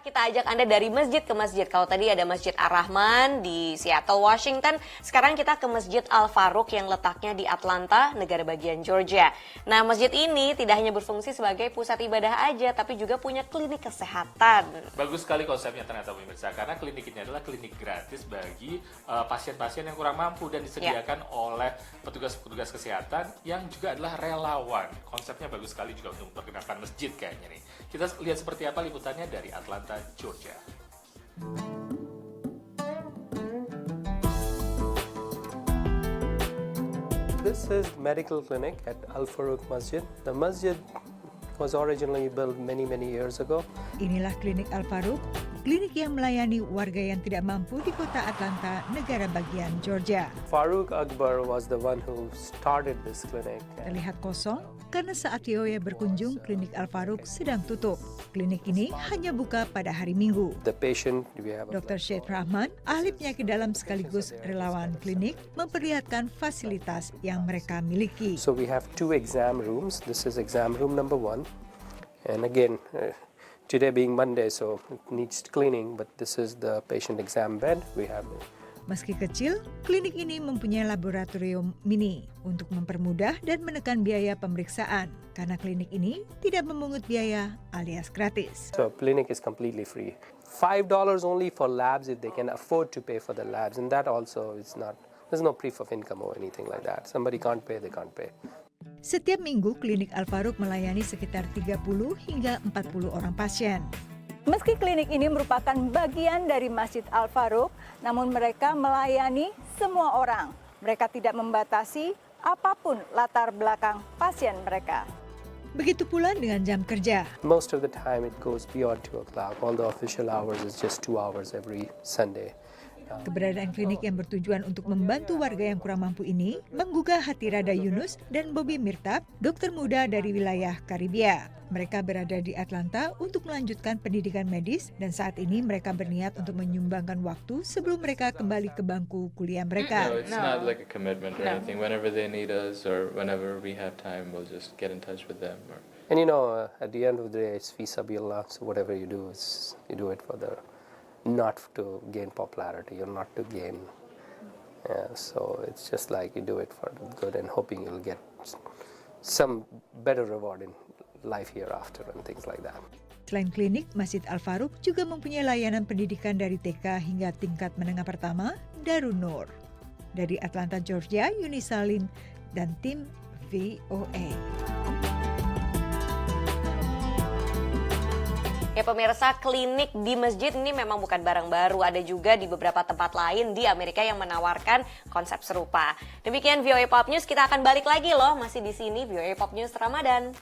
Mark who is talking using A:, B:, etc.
A: Kita ajak Anda dari masjid ke masjid. Kalau tadi ada Masjid Ar-Rahman di Seattle, Washington, sekarang kita ke Masjid Al-Faruq yang letaknya di Atlanta, negara bagian Georgia. Nah, masjid ini tidak hanya berfungsi sebagai pusat ibadah aja, tapi juga punya klinik kesehatan.
B: Bagus sekali konsepnya ternyata pemirsa, karena klinik ini adalah klinik gratis bagi pasien-pasien yang kurang mampu dan disediakan oleh petugas-petugas kesehatan yang juga adalah relawan. Konsepnya bagus sekali juga untuk memperkenalkan masjid kayaknya nih. Kita lihat seperti apa liputannya dari Atlanta, Georgia.
C: This is medical clinic at Al Faruq Masjid. The masjid was originally built many years ago.
D: Inilah klinik Al Faruq, klinik yang melayani warga yang tidak mampu di kota Atlanta, negara bagian Georgia.
C: Farooq Akbar was the one who started this clinic.
D: Terlihat kosong karena saat VOA berkunjung, klinik Al Faruq sedang tutup. Klinik ini hanya buka pada hari Minggu.
C: The patient, we have
D: Dr. Syed Rahman, ahli penyakit dalam sekaligus relawan klinik, memperlihatkan fasilitas yang mereka miliki.
C: So we have 2 exam rooms. This is exam room number 1. And again, today being Monday, so it needs cleaning, but this is the patient exam bed. We have
D: Meski kecil, klinik ini mempunyai laboratorium mini untuk mempermudah dan menekan biaya pemeriksaan karena klinik ini tidak memungut biaya alias gratis.
C: So clinic is completely free. $5 only for labs if they can afford to pay for the labs, and that also is not. There's no proof of income or anything like that. Somebody can't pay, they can't pay.
D: Setiap minggu, klinik Al Faruq melayani sekitar 30 hingga 40 orang pasien.
E: Meski klinik ini merupakan bagian dari Masjid Al Faruq, namun mereka melayani semua orang. Mereka tidak membatasi apapun latar belakang pasien mereka.
D: Begitu pula dengan jam kerja.
C: Most of the time it goes beyond 2 o'clock. All the official hours is just 2 hours every Sunday.
D: Keberadaan klinik yang bertujuan untuk membantu warga yang kurang mampu ini menggugah hati Rada Yunus dan Bobby Mirtab, dokter muda dari wilayah Karibia. Mereka berada di Atlanta untuk melanjutkan pendidikan medis dan saat ini mereka berniat untuk menyumbangkan waktu sebelum mereka kembali ke bangku kuliah mereka.
F: No, it's not like a commitment or anything. Whenever they need us or whenever we have time, we'll just get in touch with them.
C: And at the end of the day, it's fi sabilillah. So whatever you do, you do it for not to gain popularity or not to gain. So it's just like you do it for good and hoping you'll get some better reward in life hereafter and things like that.
D: Selain klinik, Masjid Al Faruq juga mempunyai layanan pendidikan dari TK hingga tingkat menengah pertama, Darun Nur. Dari Atlanta, Georgia, Yuni Salim dan tim VOA.
A: Ya pemirsa, klinik di masjid ini memang bukan barang baru. Ada juga di beberapa tempat lain di Amerika yang menawarkan konsep serupa. Demikian VOA Pop News, kita akan balik lagi loh. Masih di sini VOA Pop News Ramadan.